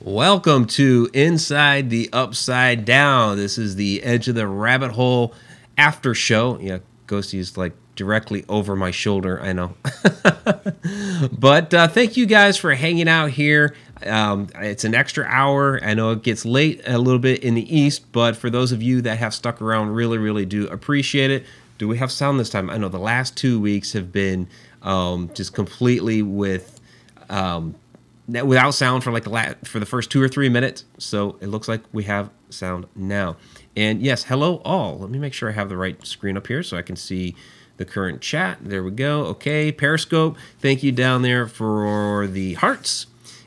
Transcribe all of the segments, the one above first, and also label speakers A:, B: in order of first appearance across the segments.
A: Welcome to Inside the Upside Down. This is the Edge of the Rabbit Hole after show. Yeah, Ghosty is like directly over my shoulder, I know. But thank you guys for hanging out here. It's an extra hour. I know it gets late a little bit in the East, but for those of you that have stuck around, really do appreciate it. Do we have sound this time? I know the last 2 weeks have been just completely without sound for for the first 2 or 3 minutes. So it looks like we have sound now. And yes, hello all. Let me make sure I have the right screen up here so I can see the current chat. There we go. Okay, Periscope. Thank you down there for the hearts.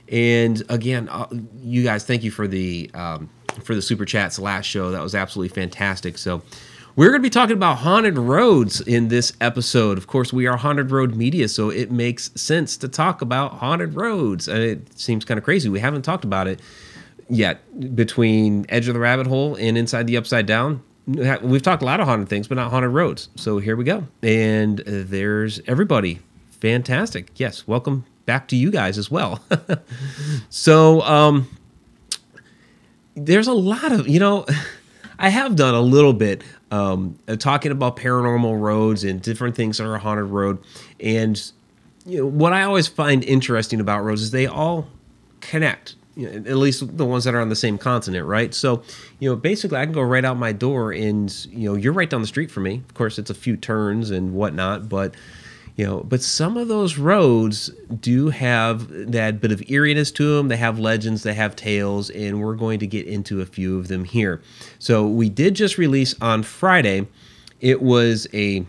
A: And again, you guys, thank you for the super chats last show. That was absolutely fantastic. So we're going to be talking about haunted roads in this episode. Of course, we are Haunted Road Media, so it makes sense to talk about haunted roads. It seems kind of crazy. We haven't talked about it yet between Edge of the Rabbit Hole and Inside the Upside Down. We've talked a lot of haunted things, but not haunted roads. So here we go. And there's everybody. Fantastic. Yes, welcome back to you guys as well. So there's a lot of, I have done a little bit talking about paranormal roads and different things that are a haunted road. And what I always find interesting about roads is they all connect, at least the ones that are on the same continent, right? So, basically I can go right out my door and, you're right down the street from me. Of course, it's a few turns and whatnot, but some of those roads do have that bit of eeriness to them. They have legends, they have tales, and we're going to get into a few of them here. So we did just release on Friday. It was a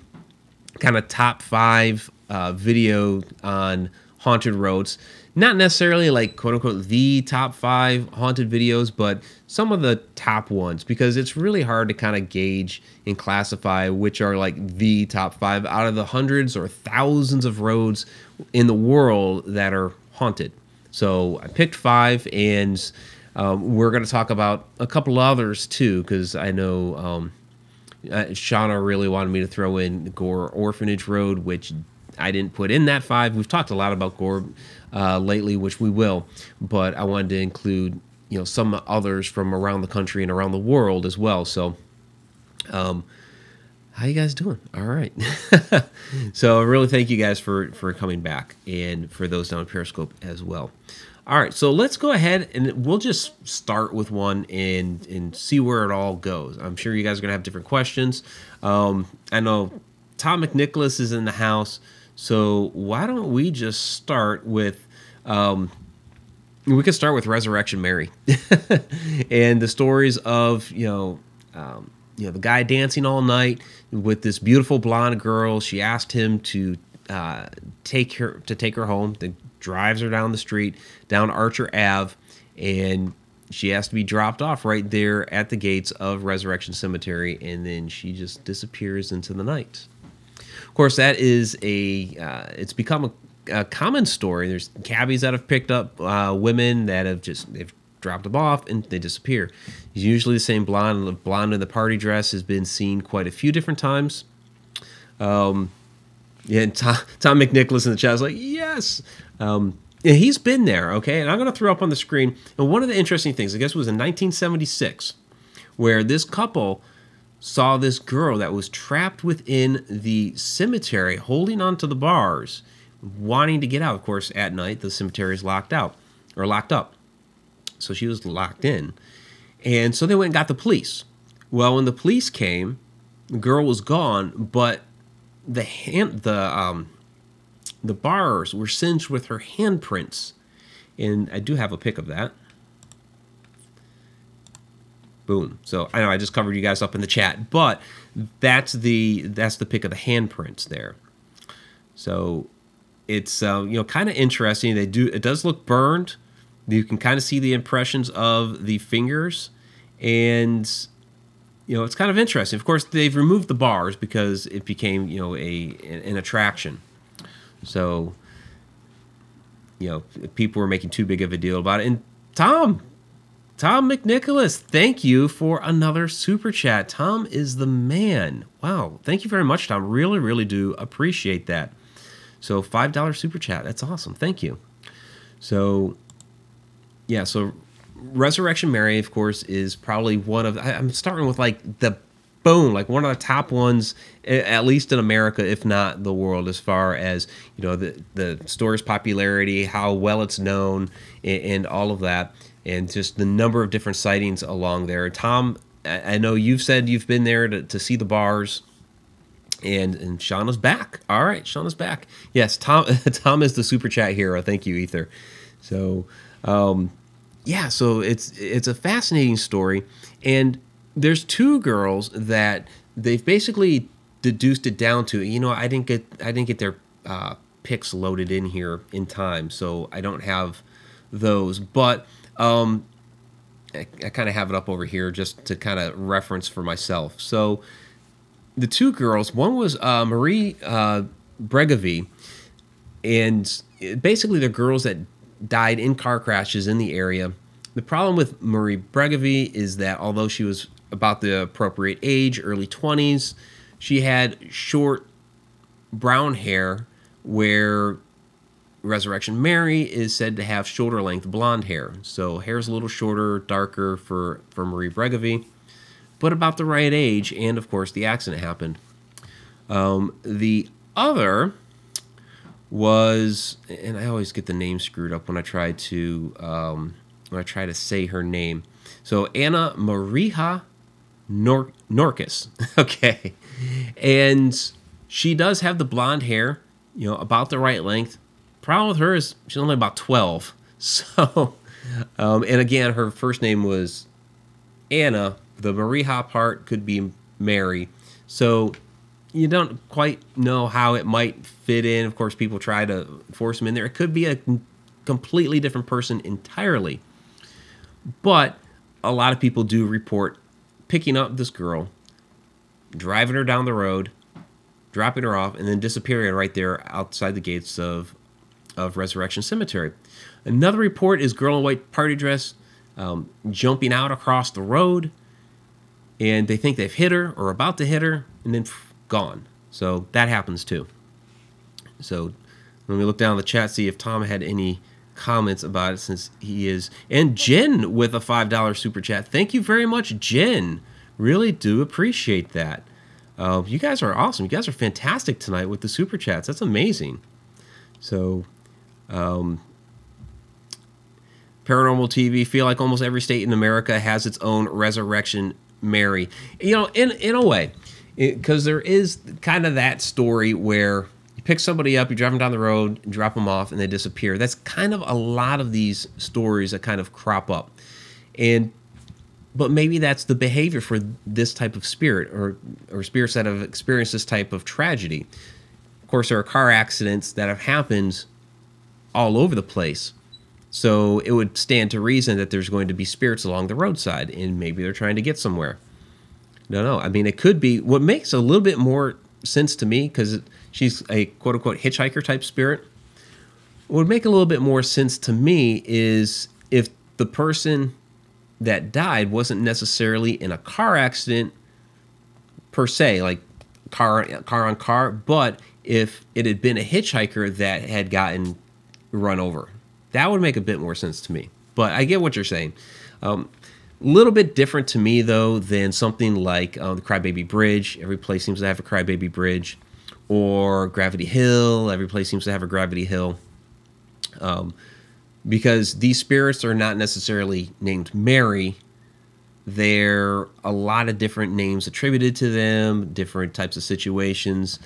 A: kind of top 5 video on haunted roads. Not necessarily like quote unquote the top 5 haunted videos, but some of the top ones, because it's really hard to kind of gauge and classify which are like the top 5 out of the hundreds or thousands of roads in the world that are haunted. So I picked 5, and we're going to talk about a couple others too, because I know Shana really wanted me to throw in Gore Orphanage Road, which I didn't put in that 5. We've talked a lot about Gore lately, which we will, but I wanted to include some others from around the country and around the world as well. So how you guys doing? All right. So really thank you guys for coming back, and for those down in Periscope as well. All right, so let's go ahead and we'll just start with one and see where it all goes. I'm sure you guys are gonna have different questions. I know Tom McNicholas is in the house, so why don't we just start with we could start with Resurrection Mary and the stories of the guy dancing all night with this beautiful blonde girl. She asked him to take her home. Then drives her down the street, down Archer Ave, and she has to be dropped off right there at the gates of Resurrection Cemetery, and then she just disappears into the night. Of course, that is it's become a common story. There's cabbies that have picked up women that they've dropped them off and they disappear. It's usually the same blonde. The blonde in the party dress has been seen quite a few different times. And Tom McNicholas in the chat is like, yes. And he's been there, okay? And I'm going to throw up on the screen. And one of the interesting things, I guess it was in 1976, where this couple saw this girl that was trapped within the cemetery, holding onto the bars, wanting to get out. Of course, at night, the cemetery is locked up. So she was locked in. And so they went and got the police. Well, when the police came, the girl was gone, but the bars were singed with her handprints. And I do have a pic of that. Boom. So I know I just covered you guys up in the chat, but that's the pic of the handprints there. So it's kind of interesting. It does look burned. You can kind of see the impressions of the fingers, and it's kind of interesting. Of course, they've removed the bars because it became an attraction. So people were making too big of a deal about it. And Tom McNicholas, thank you for another super chat. Tom is the man. Wow. Thank you very much, Tom. Really do appreciate that. So $5 super chat. That's awesome. Thank you. So yeah, so Resurrection Mary, of course, is probably one of, I'm starting with like the boom, like one of the top ones, at least in America, if not the world, as far as, you know, the story's popularity, how well it's known, and all of that, and just the number of different sightings along there. Tom, I know you've said you've been there to see the bars, and Shauna's back. All right, Shauna's back. Yes, Tom Tom is the super chat hero. Thank you, Ether. So, yeah, so it's a fascinating story, and there's two girls that they've basically deduced it down to. You know, I didn't get their pics loaded in here in time, so I don't have those. But I kind of have it up over here just to kind of reference for myself. So the two girls, one was Marie Bregovy, and basically they're girls that died in car crashes in the area. The problem with Marie Bregovy is that although she was about the appropriate age, early 20s, she had short brown hair, where Resurrection Mary is said to have shoulder-length blonde hair. So hair's a little shorter, darker for Marie Bregovy, but about the right age, and of course the accident happened. The other was, and I always get the name screwed up when I try to say her name. So Anna Maria Norcus. Okay. And she does have the blonde hair, you know, about the right length. Problem with her is she's only about 12. So, and again, her first name was Anna. The Maria part could be Mary. So you don't quite know how it might fit in. Of course, people try to force them in there. It could be a completely different person entirely. But a lot of people do report picking up this girl, driving her down the road, dropping her off, and then disappearing right there outside the gates of Resurrection Cemetery. Another report is girl in white party dress jumping out across the road, and they think they've hit her or about to hit her, and then gone. So that happens too. So let me look down the chat, see if Tom had any comments about it, since he is. And Jen with a $5 super chat. Thank you very much, Jen. Really do appreciate that. You guys are awesome. You guys are fantastic tonight with the super chats. That's amazing. So Paranormal TV, feel like almost every state in America has its own Resurrection Mary. You know, in a way, because there is kind of that story where you pick somebody up, you drive them down the road, drop them off, and they disappear. That's kind of a lot of these stories that kind of crop up. But maybe that's the behavior for this type of spirit, or spirits that have experienced this type of tragedy. Of course, there are car accidents that have happened all over the place. So it would stand to reason that there's going to be spirits along the roadside, and maybe they're trying to get somewhere. No. I mean, it could be. What makes a little bit more sense to me, because she's a quote-unquote hitchhiker type spirit, what would make a little bit more sense to me is if the person that died wasn't necessarily in a car accident per se, like car on car, but if it had been a hitchhiker that had gotten run over. That would make a bit more sense to me. But I get what you're saying. Little bit different to me, though, than something like the Crybaby Bridge. Every place seems to have a Crybaby Bridge. Or Gravity Hill. Every place seems to have a Gravity Hill. Because these spirits are not necessarily named Mary. They're a lot of different names attributed to them, different types of situations.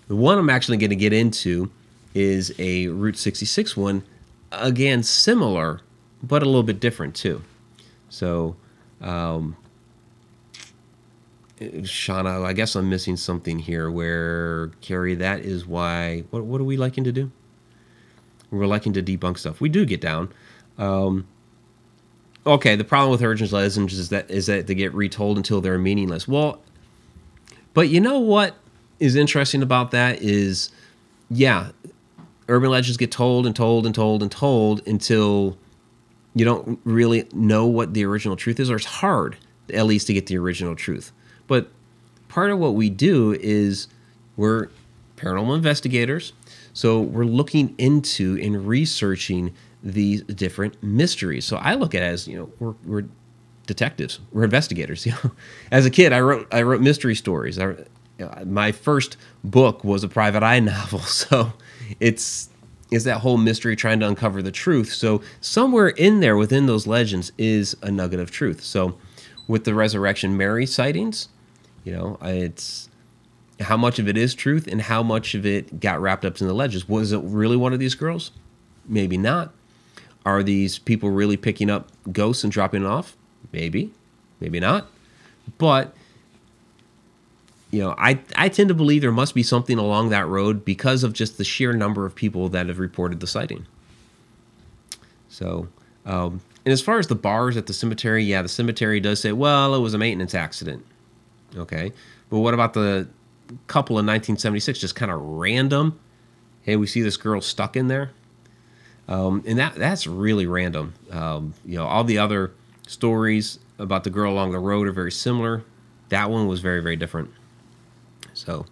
A: The one I'm actually going to get into is a Route 66 one. Again, similar, but a little bit different too. So, Shana, I guess I'm missing something here where, Carrie, that is why, what are we liking to do? We're liking to debunk stuff. We do get down. Okay, the problem with urban legends is that they get retold until they're meaningless. Well, but you know what is interesting about that is, yeah, urban legends get told and told and told and told until you don't really know what the original truth is, or it's hard, at least, to get the original truth. But part of what we do is we're paranormal investigators, so we're looking into and researching these different mysteries. So I look at it as, we're detectives, we're investigators. As a kid, I wrote mystery stories. My first book was a private eye novel, so it's that whole mystery, trying to uncover the truth. So somewhere in there within those legends is a nugget of truth. So with the Resurrection Mary sightings, it's how much of it is truth and how much of it got wrapped up in the legends. Was it really one of these girls? Maybe not. Are these people really picking up ghosts and dropping it off? Maybe. Maybe not. But I tend to believe there must be something along that road because of just the sheer number of people that have reported the sighting. So, and as far as the bars at the cemetery, the cemetery does say, well, it was a maintenance accident. Okay. But what about the couple in 1976, just kind of random? Hey, we see this girl stuck in there. And that's really random. All the other stories about the girl along the road are very similar. That one was very, very different. So,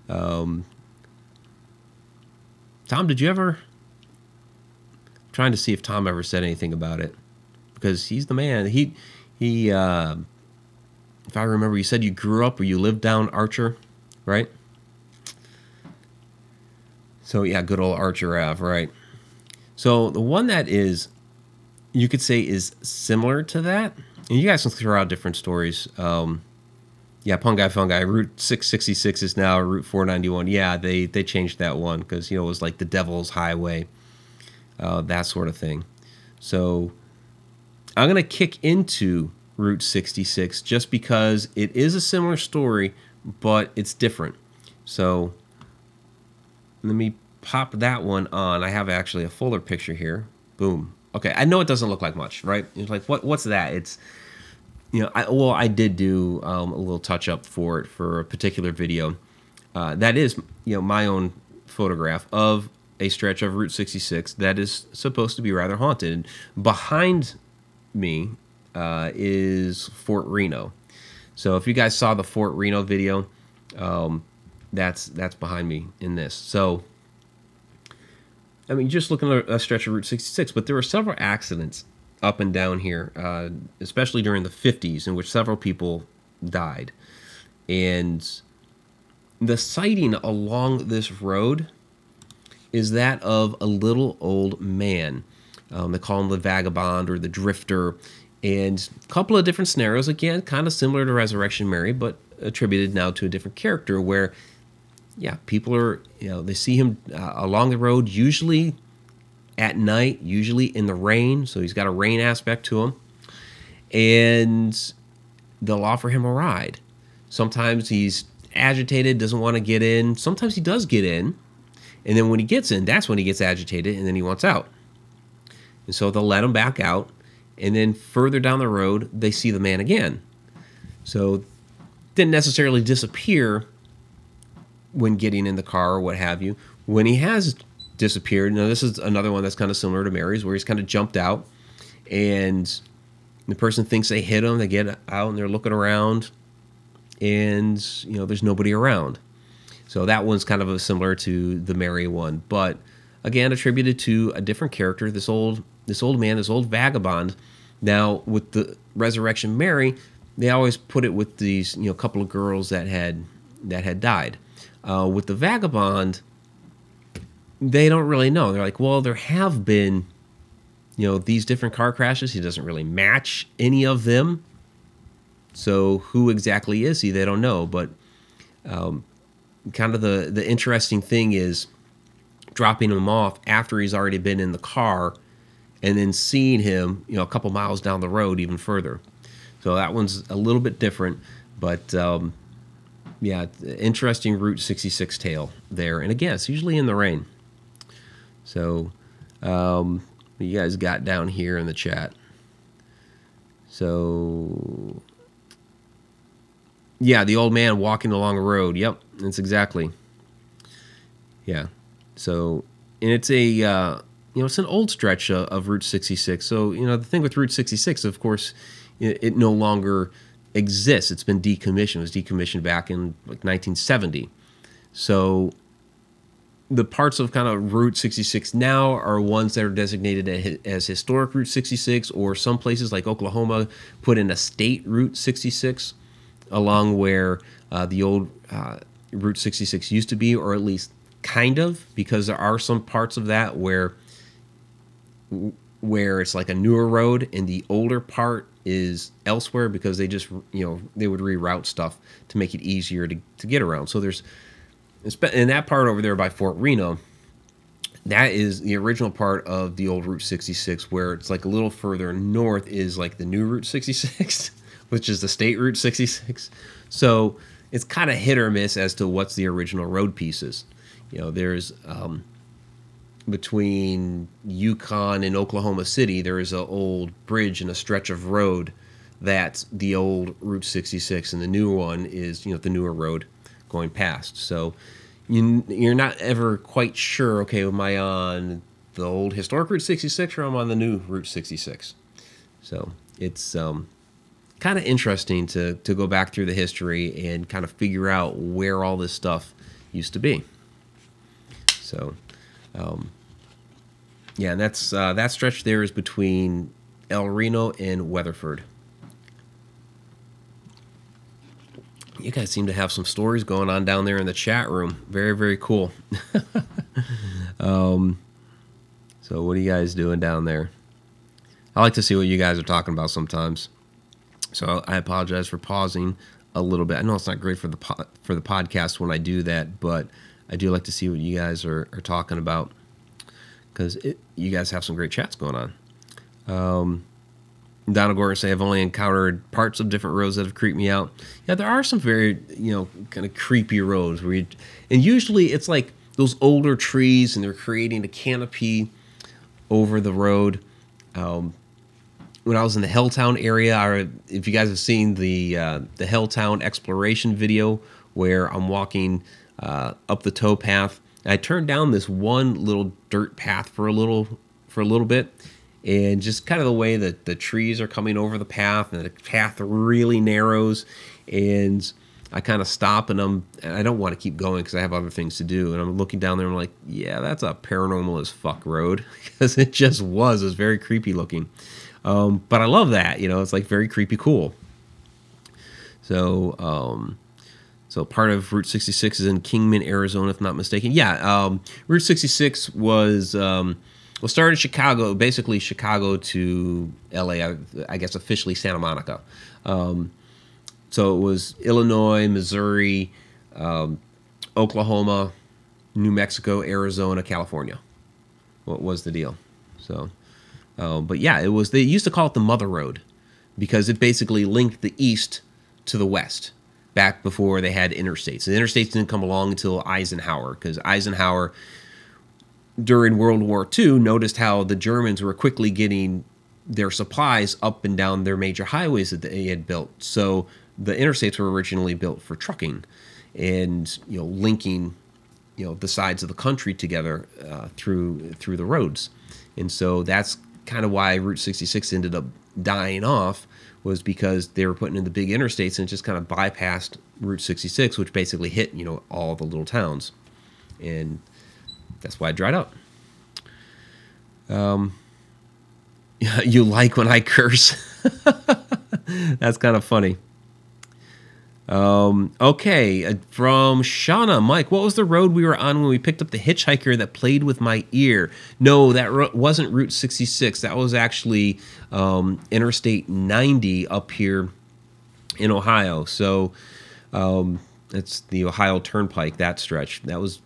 A: Tom, did you ever... I'm trying to see if Tom ever said anything about it, because he's the man. He if I remember, you said you grew up or you lived down Archer, right? So, yeah, good old Archer Ave, right? So the one that is, you could say, is similar to that, and you guys can throw out different stories. Pungi Fungi, Route 666 is now Route 491. Yeah, they changed that one because, it was like the Devil's Highway, that sort of thing. So I'm going to kick into Route 66 just because it is a similar story, but it's different. So let me pop that one on. I have actually a fuller picture here. Boom. Okay, I know it doesn't look like much, right? It's like, what's that? It's, I did do a little touch up for it for a particular video. That is, my own photograph of a stretch of Route 66 that is supposed to be rather haunted. Behind me is Fort Reno. So if you guys saw the Fort Reno video, that's behind me in this. So, I mean, just looking at a stretch of Route 66, but there were several accidents up and down here, especially during the 50s, in which several people died. And the sighting along this road is that of a little old man. They call him the vagabond or the drifter. And a couple of different scenarios, again, kind of similar to Resurrection Mary, but attributed now to a different character where, people are, they see him along the road, usually at night, usually in the rain. So he's got a rain aspect to him. And they'll offer him a ride. Sometimes he's agitated, doesn't want to get in. Sometimes he does get in. And then when he gets in, that's when he gets agitated, and then he wants out. And so they'll let him back out. And then further down the road, they see the man again. So didn't necessarily disappear when getting in the car or what have you. When he has disappeared, now this is another one that's kind of similar to Mary's, where he's kind of jumped out, and the person thinks they hit him. They get out and they're looking around, and there's nobody around. So that one's kind of similar to the Mary one, but again attributed to a different character. This old man, this old vagabond. Now with the Resurrection Mary, they always put it with these couple of girls that had died. With the vagabond, they don't really know. They're like, well, there have been these different car crashes. He doesn't really match any of them. So who exactly is he? They don't know. But kind of the interesting thing is dropping him off after he's already been in the car, and then seeing him a couple miles down the road even further. So that one's a little bit different, but interesting Route 66 tale there. And again, it's usually in the rain. So you guys got down here in the chat. So the old man walking along a road. Yep, that's exactly. Yeah. So, and it's a it's an old stretch of Route 66. So the thing with Route 66, of course, it no longer exists. It's been decommissioned. It was decommissioned back in like 1970. So the parts of kind of Route 66 now are ones that are designated as historic Route 66, or some places like Oklahoma put in a state Route 66 along where the old Route 66 used to be, or at least kind of, because there are some parts of that where it's like a newer road and the older part is elsewhere, because they just, they would reroute stuff to make it easier to get around. So there's, in that part over there by Fort Reno, that is the original part of the old Route 66, where it's like a little further north is like the new Route 66, which is the state Route 66. So it's kind of hit or miss as to what's the original road pieces. There's between Yukon and Oklahoma City, there is an old bridge and a stretch of road that's the old Route 66, and the new one is, the newer road going past. So you're not ever quite sure, okay, am I on the old historic Route 66 or am I on the new Route 66? So it's kind of interesting to go back through the history and kind of figure out where all this stuff used to be. So, yeah, and that's that stretch there is between El Reno and Weatherford. You guys seem to have some stories going on down there in the chat room. Very, very cool. So what are you guys doing down there? I like to see what you guys are talking about sometimes. So I apologize for pausing a little bit. I know it's not great for the podcast when I do that, but I do like to see what you guys are talking about, because you guys have some great chats going on. Donald Gordon say, I've only encountered parts of different roads that have creeped me out. Yeah, there are some very, kind of creepy roads and usually it's like those older trees and they're creating a canopy over the road. When I was in the Helltown area, if you guys have seen the Helltown exploration video where I'm walking up the towpath, I turned down this one little dirt path for a little bit. And just kind of the way that the trees are coming over the path, and the path really narrows, and I kind of stop, and I don't want to keep going because I have other things to do, and I'm looking down there, and I'm like, yeah, that's a paranormal as fuck road, because it was very creepy looking, but I love that, it's like very creepy cool. So part of Route 66 is in Kingman, Arizona, if not mistaken. Yeah, Route 66 was started in Chicago, basically Chicago to LA, I guess officially Santa Monica. So it was Illinois, Missouri, Oklahoma, New Mexico, Arizona, California. What was the deal? So, but yeah, they used to call it the Mother Road because it basically linked the east to the west back before they had interstates. The interstates didn't come along until Eisenhower, because Eisenhower, during World War II, noticed how the Germans were quickly getting their supplies up and down their major highways that they had built. So the interstates were originally built for trucking and, linking, the sides of the country together through the roads. And so that's kind of why Route 66 ended up dying off, was because they were putting in the big interstates and it just kind of bypassed Route 66, which basically hit, all the little towns. And that's why it dried up. You like when I curse? That's kind of funny. Okay, from Shana, Mike, what was the road we were on when we picked up the hitchhiker that played with my ear? No, that wasn't Route 66. That was actually Interstate 90 up here in Ohio. So it's the Ohio Turnpike, that stretch. That was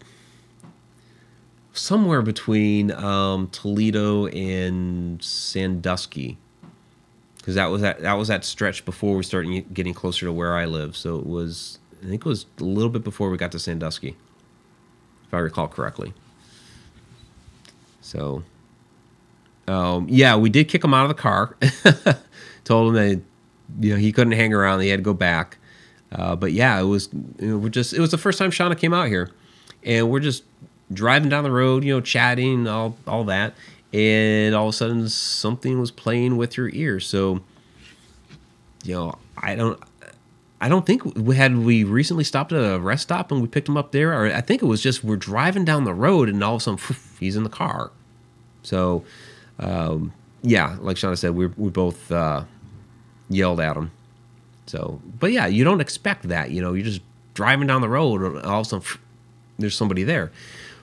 A: somewhere between Toledo and Sandusky, because that was that stretch before we started getting closer to where I live. So I think it was a little bit before we got to Sandusky, if I recall correctly. So, yeah, we did kick him out of the car. Told him that he couldn't hang around; he had to go back. But yeah, it was it was the first time Shana came out here, and we're just driving down the road, chatting, all that, and all of a sudden something was playing with your ear. So, I I don't think we recently stopped at a rest stop and we picked him up there, or I think it was just we're driving down the road and all of a sudden he's in the car. So, yeah, like Shana said, we both yelled at him. So, but yeah, you don't expect that. You know, you're just driving down the road and all of a sudden there's somebody there.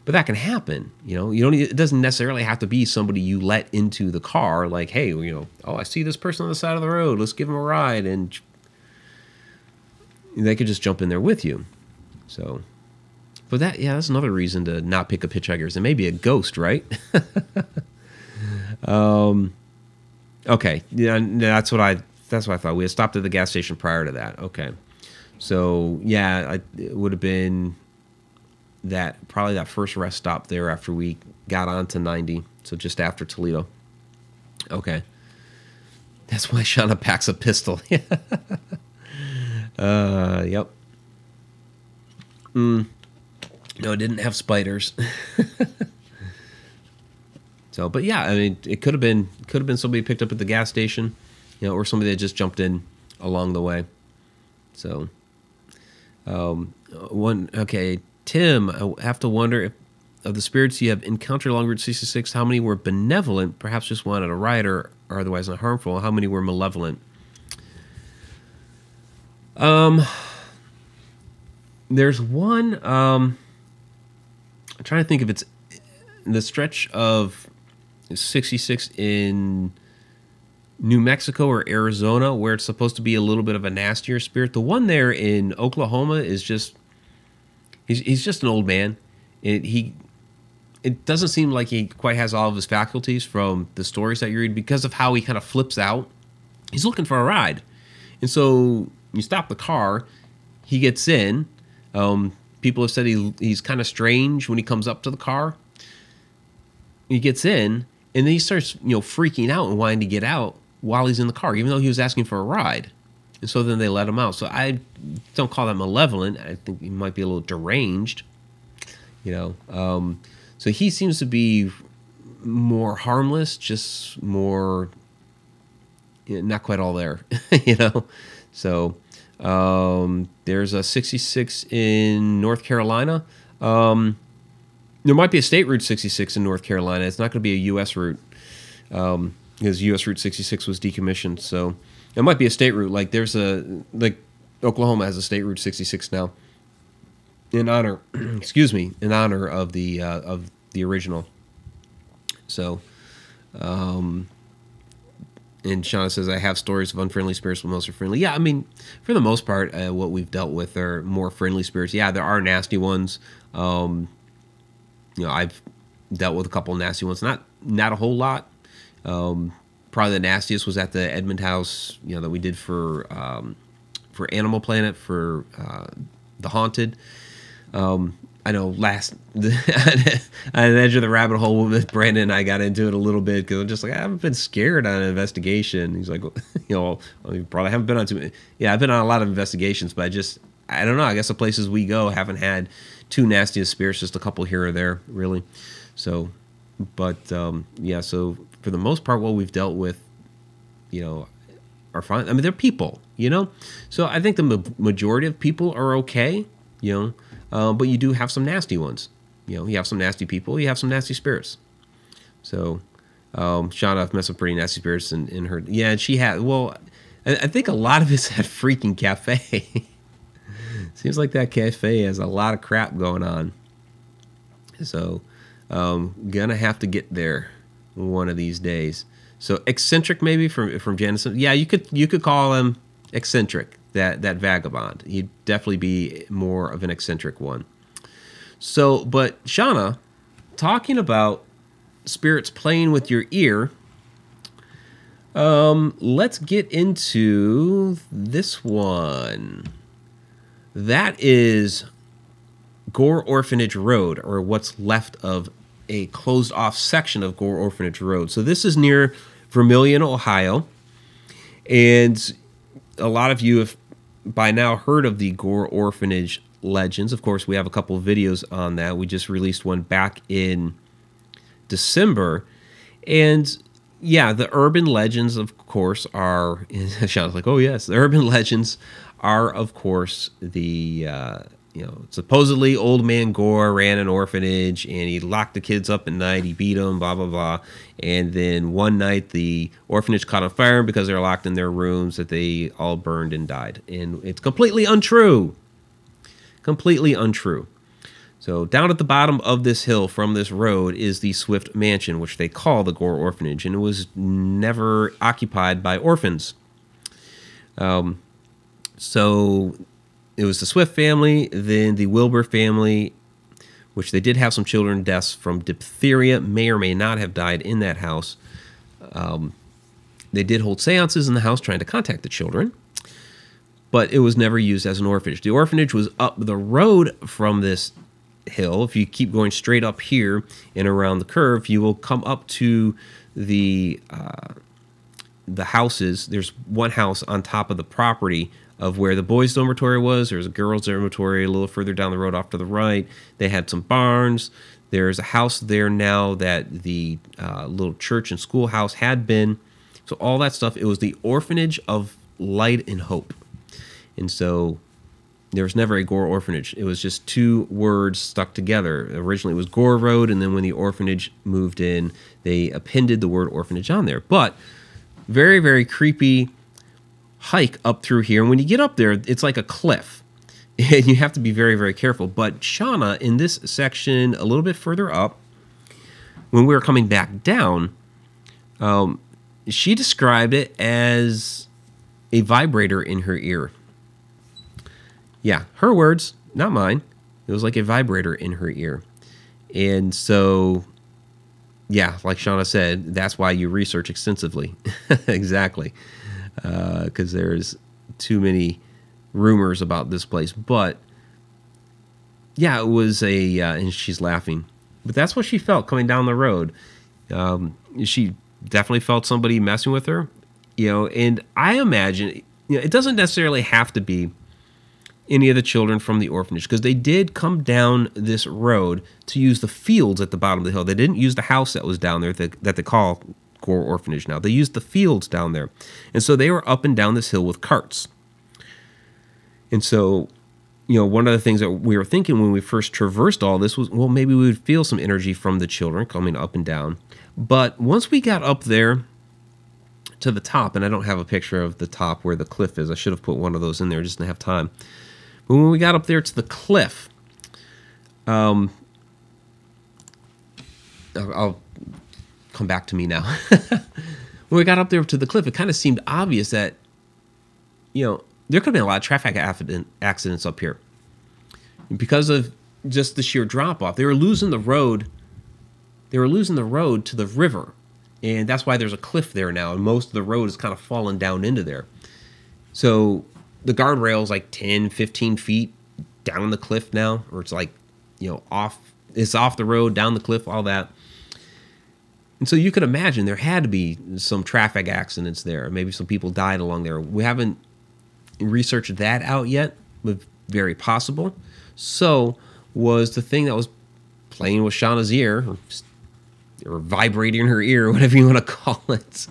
A: But that can happen. You know, it doesn't necessarily have to be somebody you let into the car. Like, hey, you know, oh, I see this person on the side of the road. Let's give him a ride, and they could just jump in there with you. So, but that's another reason to not pick up hitchhikers. It may be a ghost, right? Okay, yeah, that's what I thought. We had stopped at the gas station prior to that. Okay, so yeah, it would have been probably that first rest stop there after we got onto 90, so just after Toledo. Okay, that's why Shana packs a pistol. Yep. No, it didn't have spiders. So, but yeah, I mean, it could have been somebody picked up at the gas station, you know, or somebody that just jumped in along the way. So, okay, Tim, I have to wonder if of the spirits you have encountered along Route 66, how many were benevolent, perhaps just wanted a ride, or otherwise not harmful? How many were malevolent? There's one. I'm trying to think if it's the stretch of 66 in New Mexico or Arizona, where it's supposed to be a little bit of a nastier spirit. The one there in Oklahoma is just he's just an old man. It doesn't seem like he quite has all of his faculties from the stories that you read because of how he kind of flips out. He's looking for a ride, and so you stop the car. He gets in. People have said he's kind of strange when he comes up to the car. He gets in, and then he starts, freaking out and wanting to get out while he's in the car, even though he was asking for a ride. And so then they let him out. So I don't call that malevolent. I think he might be a little deranged, So he seems to be more harmless, just more, not quite all there, So there's a 66 in North Carolina. There might be a state Route 66 in North Carolina. It's not going to be a U.S. route because U.S. Route 66 was decommissioned. So it might be a state route. Like Oklahoma has a state Route 66 now in honor, in honor of the original. So, and Shana says, I have stories of unfriendly spirits, but most are friendly. Yeah, I mean, for the most part, what we've dealt with are more friendly spirits. Yeah, there are nasty ones. I've dealt with a couple of nasty ones. Not a whole lot. Probably the nastiest was at the Edmond house, that we did for Animal Planet, for The Haunted. I know on the edge of the rabbit hole with Brandon, I got into it a little bit because I'm just like, I haven't been scared on an investigation. He's like, you probably haven't been on too many. Yeah, I've been on a lot of investigations, but I don't know. I guess the places we go haven't had too nastiest spirits, just a couple here or there, really. So, but yeah, so for the most part, what we've dealt with, are fine. I mean, they're people, So I think the majority of people are okay, but you do have some nasty ones. You have some nasty people. You have some nasty spirits. So, Shana, I've met some pretty nasty spirits in her. Yeah, and she had. Well, I think a lot of it's at freaking cafe. Seems like that cafe has a lot of crap going on. So, gonna have to get there one of these days. So eccentric maybe from Janice. Yeah, you could call him eccentric. That vagabond. He'd definitely be more of an eccentric one. So, but Shana, talking about spirits playing with your ear, let's get into this one. That is Gore Orphanage Road, or what's left of a closed-off section of Gore Orphanage Road. So this is near Vermilion, Ohio, and a lot of you have by now heard of the Gore Orphanage legends. Of course, we have a couple of videos on that. We just released one back in December. And yeah, the urban legends, of course, are... Sean's like, oh yes, the urban legends are, of course, supposedly old man Gore ran an orphanage and he locked the kids up at night. He beat them, blah, blah, blah. And then one night the orphanage caught on fire because they were locked in their rooms, that they all burned and died. And it's completely untrue. Completely untrue. So down at the bottom of this hill from this road is the Swift Mansion, which they call the Gore Orphanage. And it was never occupied by orphans. So it was the Swift family, then the Wilbur family, which they did have some children deaths from diphtheria, may or may not have died in that house. They did hold seances in the house trying to contact the children, but it was never used as an orphanage. The orphanage was up the road from this hill. If you keep going straight up here and around the curve, you will come up to the houses. There's one house on top of the property of where the boys' dormitory was. There's a girls' dormitory a little further down the road off to the right. They had some barns. There's a house there now that the little church and schoolhouse had been. So all that stuff, it was the Orphanage of Light and Hope. And so there was never a Gore Orphanage. It was just two words stuck together. Originally it was Gore Road, and then when the orphanage moved in, they appended the word orphanage on there. But very, very creepy hike up through here. And when you get up there, it's like a cliff. And you have to be very, very careful. But Shana, in this section a little bit further up, when we were coming back down, she described it as a vibrator in her ear. Yeah, her words, not mine. It was like a vibrator in her ear. And so, yeah, like Shana said, that's why you research extensively. Exactly. Because there's too many rumors about this place. But, yeah, it was and she's laughing. But that's what she felt coming down the road. She definitely felt somebody messing with her. And I imagine, it doesn't necessarily have to be any of the children from the orphanage, because they did come down this road to use the fields at the bottom of the hill. They didn't use the house that was down there that they call Gore Orphanage now. They used the fields down there. And so they were up and down this hill with carts. And so, one of the things that we were thinking when we first traversed all this was, well, maybe we would feel some energy from the children coming up and down. But once we got up there to the top, and I don't have a picture of the top where the cliff is. I should have put one of those in there, just didn't have time. But when we got up there to the cliff, I'll come back to me now. When we got up there to the cliff, it kind of seemed obvious that, there could have been a lot of traffic accidents up here. Because of just the sheer drop-off. They were losing the road. They were losing the road to the river. And that's why there's a cliff there now. And most of the road is kind of fallen down into there. So the guardrail's like 10, 15 feet down the cliff now. Or it's like, it's off the road, down the cliff, all that. And so you could imagine there had to be some traffic accidents there. Maybe some people died along there. We haven't researched that out yet, but very possible. So was the thing that was playing with Shauna's ear, or vibrating her ear, whatever you want to call it,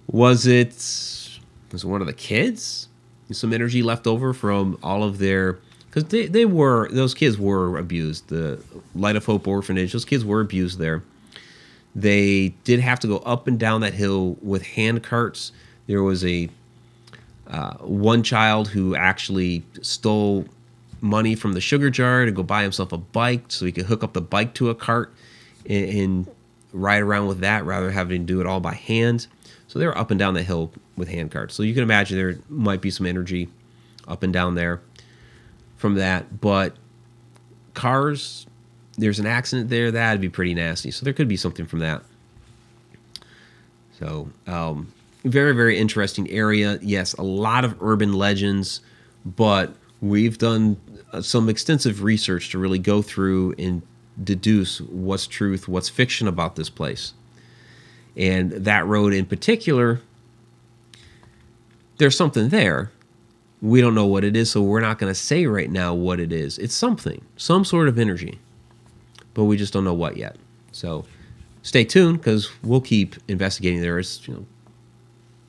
A: was it one of the kids? Some energy left over from all of their, because those kids were abused. The Light of Hope Orphanage, those kids were abused there. They did have to go up and down that hill with hand carts. There was one child who actually stole money from the sugar jar to go buy himself a bike so he could hook up the bike to a cart and ride around with that rather than having to do it all by hand. So they were up and down the hill with hand carts. So you can imagine there might be some energy up and down there from that. But cars, there's an accident there, that'd be pretty nasty. So there could be something from that. So very, very interesting area. Yes, a lot of urban legends, but we've done some extensive research to really go through and deduce what's truth, what's fiction about this place. And that road in particular, there's something there. We don't know what it is, so we're not going to say right now what it is. It's something, some sort of energy, but we just don't know what yet. So stay tuned, because we'll keep investigating. There is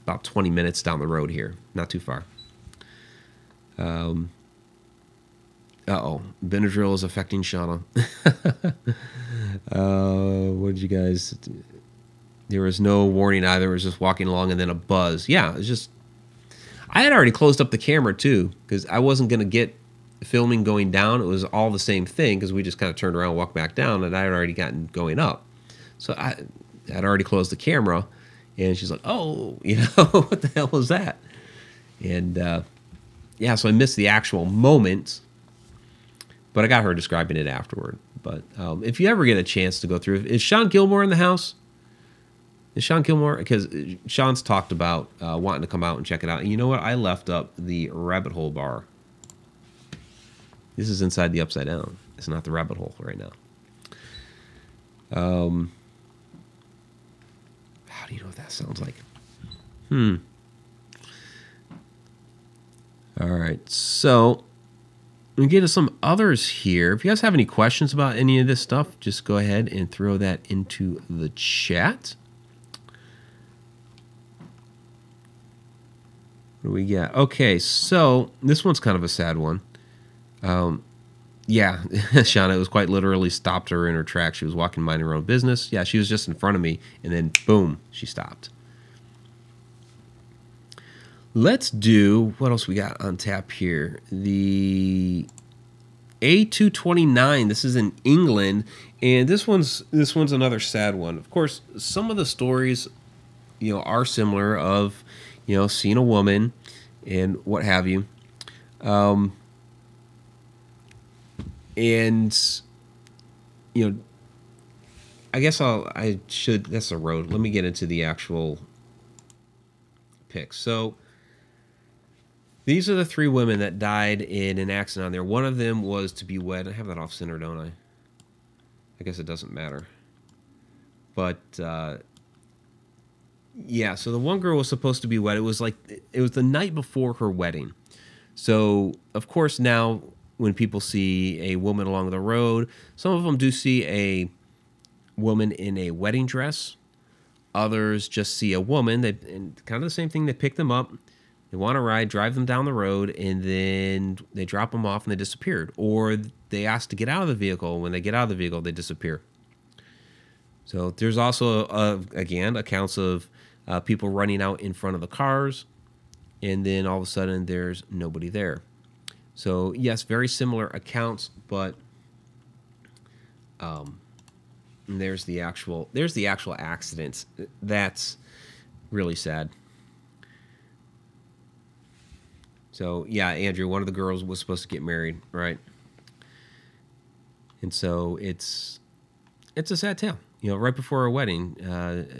A: about 20 minutes down the road here, not too far. Uh-oh. Benadryl is affecting Shana. What did you guys... There was no warning either. It was just walking along and then a buzz. Yeah, it was just... I had already closed up the camera, too, because I wasn't going to get filming going down. It was all the same thing, because we just kind of turned around and walked back down, and I had already gotten going up. So I'd already closed the camera, and she's like, oh, what the hell was that? And, yeah, so I missed the actual moment, but I got her describing it afterward. But if you ever get a chance to go through... Is Sean Gilmore in the house? Is Sean Gilmore? Because Sean's talked about wanting to come out and check it out. And you know what? I left up the rabbit hole bar. This is inside the Upside Down. It's not the rabbit hole right now. How do you know what that sounds like? All right. So we get to some others here. If you guys have any questions about any of this stuff, just go ahead and throw that into the chat. What do we got? Okay, so this one's kind of a sad one. Yeah, Shana, it was quite literally stopped her in her tracks. She was walking, minding her own business. Yeah, she was just in front of me, and then boom, she stopped. Let's do, what else we got on tap here? The A229. This is in England, and this one's another sad one. Of course, some of the stories, are similar of, seeing a woman and what have you. And, I guess that's a road. Let me get into the actual pics. So these are the three women that died in an accident on there. One of them was to be wed. I have that off center, don't I? I guess it doesn't matter. But, yeah, so the one girl was supposed to be wed. It was the night before her wedding. So, of course, now when people see a woman along the road, some of them do see a woman in a wedding dress. Others just see a woman. And kind of the same thing. They pick them up. They want to ride, drive them down the road, and then they drop them off and they disappeared. Or they ask to get out of the vehicle. When they get out of the vehicle, they disappear. So there's also, again, accounts of people running out in front of the cars, and then all of a sudden there's nobody there. So yes, very similar accounts, but there's the actual accidents. That's really sad. So yeah, Andrew, one of the girls was supposed to get married, right? And so it's a sad tale. Right before her wedding,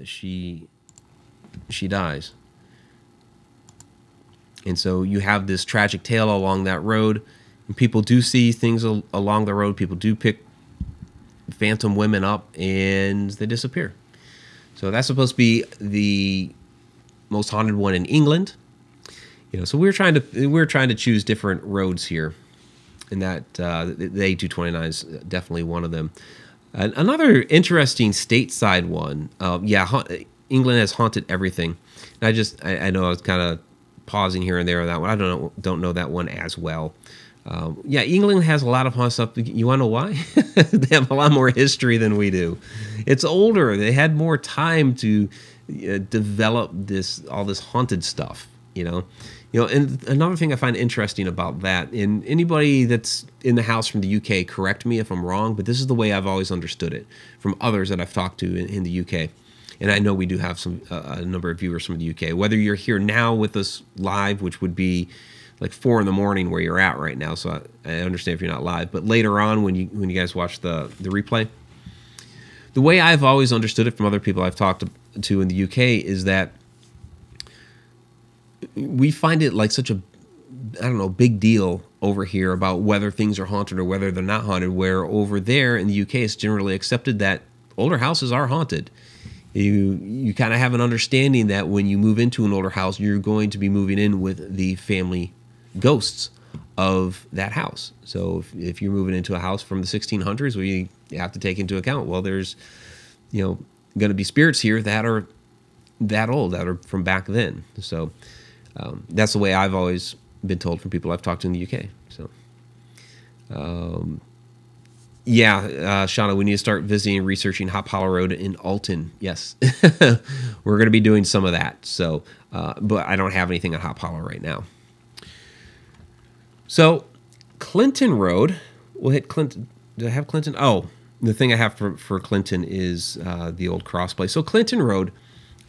A: she dies. And so you have this tragic tale along that road. And people do see things along the road. People do pick phantom women up, and they disappear. So that's supposed to be the most haunted one in England. So we're trying to choose different roads here, and that the A229 is definitely one of them. Another interesting stateside one. England has haunted everything. And I know I was kind of pausing here and there on that one. I don't know that one as well. England has a lot of haunted stuff. You want to know why? They have a lot more history than we do. It's older. They had more time to develop all this haunted stuff. And another thing I find interesting about that, and anybody that's in the house from the UK, correct me if I'm wrong, but this is the way I've always understood it from others that I've talked to in the UK. And I know we do have a number of viewers from the UK. Whether you're here now with us live, which would be like 4 in the morning where you're at right now, so I understand if you're not live. But later on, when you guys watch the replay, the way I've always understood it from other people I've talked to in the UK is that we find it like such a, big deal over here about whether things are haunted or whether they're not haunted, where over there in the UK it's generally accepted that older houses are haunted. You kind of have an understanding that when you move into an older house, you're going to be moving in with the family ghosts of that house. So if you're moving into a house from the 1600s, well, you have to take into account, well, there's, going to be spirits here that are that old, that are from back then. So that's the way I've always been told from people I've talked to in the UK. So, yeah, Shana, we need to start visiting and researching Hop Hollow Road in Alton. Yes, we're going to be doing some of that. So, but I don't have anything on Hop Hollow right now. So, Clinton Road. We'll hit Clinton. Do I have Clinton? Oh, the thing I have for Clinton is the old cross place. So, Clinton Road,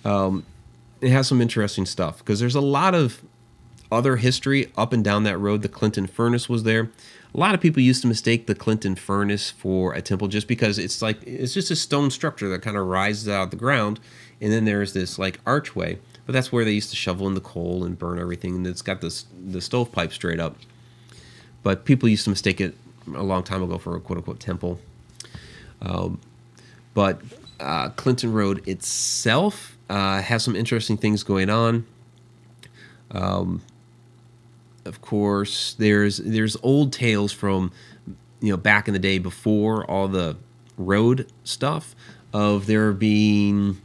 A: it has some interesting stuff because there's a lot of other history up and down that road. The Clinton Furnace was there. A lot of people used to mistake the Clinton Furnace for a temple just because it's just a stone structure that kind of rises out of the ground, and then there's this like archway. But that's where they used to shovel in the coal and burn everything, and it's got the stovepipe straight up. But people used to mistake it a long time ago for a quote-unquote temple. But Clinton Road itself has some interesting things going on. Of course, there's old tales from back in the day before all the road stuff of there being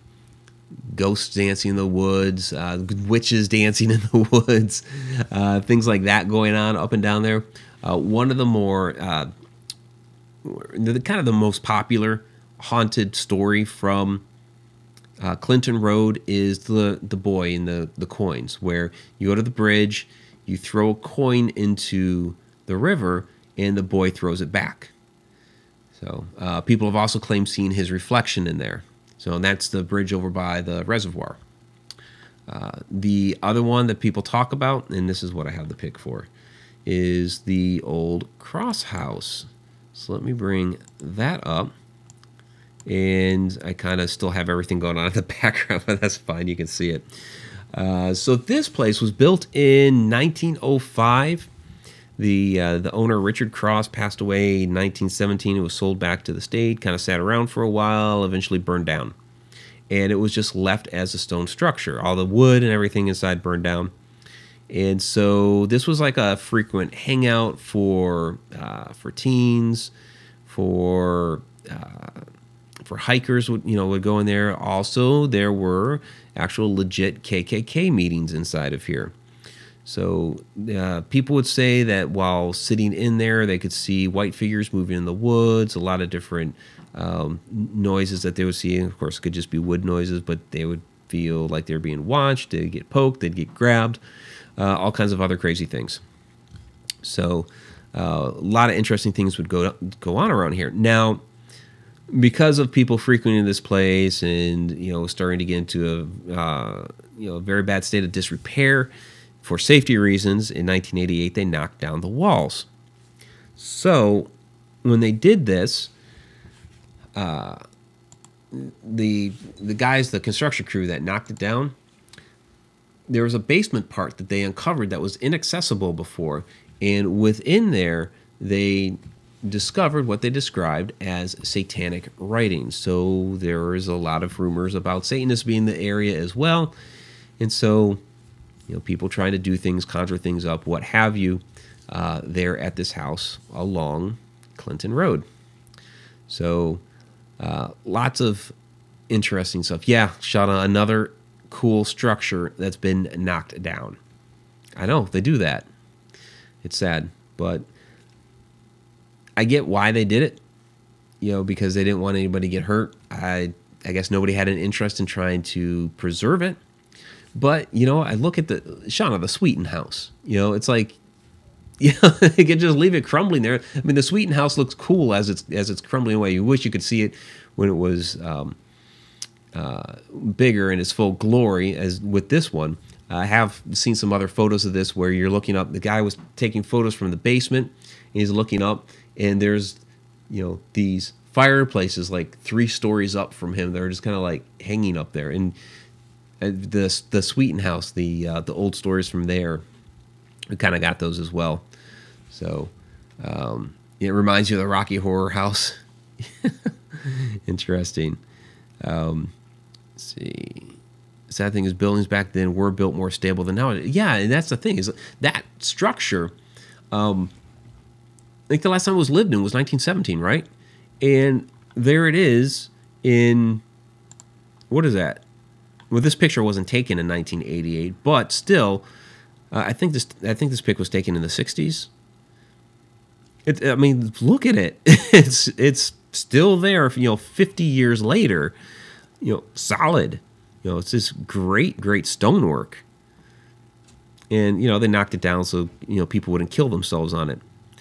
A: ghosts dancing in the woods, witches dancing in the woods, things like that going on up and down there. One of the more kind of the most popular haunted story from Clinton Road is the boy and the coins, where you go to the bridge, you throw a coin into the river, and the boy throws it back. So people have also claimed seeing his reflection in there. So that's the bridge over by the reservoir. The other one that people talk about, and this is what I have the pick for, is the old cross house. So let me bring that up. And I kind of still have everything going on in the background, but that's fine. You can see it. So this place was built in 1905. The owner, Richard Cross, passed away in 1917. It was sold back to the state, kind of sat around for a while, eventually burned down. And it was just left as a stone structure. All the wood and everything inside burned down. And so this was like a frequent hangout for teens, for hikers would go in there. Also, there were actual legit KKK meetings inside of here. So people would say that while sitting in there, they could see white figures moving in the woods, a lot of different noises that they would see. Of course, it could just be wood noises, but they would feel like they're being watched. They'd get poked. They'd get grabbed. All kinds of other crazy things. So a lot of interesting things would go on around here. Now, because of people frequenting this place and starting to get into a very bad state of disrepair for safety reasons, in 1988 they knocked down the walls. So when they did this, the guys, the construction crew that knocked it down, there was a basement part that they uncovered that was inaccessible before, and within there they discovered what they described as satanic writings. So there is a lot of rumors about Satanists being in the area as well, and so people trying to do things, conjure things up, what have you, there at this house along Clinton Road. So lots of interesting stuff. Yeah, Shana, another cool structure that's been knocked down. I know they do that. It's sad, but I get why they did it. Because they didn't want anybody to get hurt. I guess nobody had an interest in trying to preserve it. But I look at the Sweeten House. It's like, you could just leave it crumbling there. I mean, the Sweeten House looks cool as it's crumbling away. You wish you could see it when it was bigger in its full glory, as with this one. I have seen some other photos of this where you're looking up. The guy was taking photos from the basement, and he's looking up, and there's these fireplaces like 3 stories up from him. They're just kind of like hanging up there. And the Sweeten House, the old stories from there, we kind of got those as well. So it reminds you of the Rocky Horror House. Interesting. Let's see. Sad thing is, buildings back then were built more stable than now. Yeah, and that's the thing, is that structure. I think the last time it was lived in was 1917, right? And there it is in, what is that? Well, this picture wasn't taken in 1988, but still, I think this pic was taken in the 60s. I mean, look at it. It's still there, 50 years later, solid. It's this great stonework. And, they knocked it down so, people wouldn't kill themselves on it.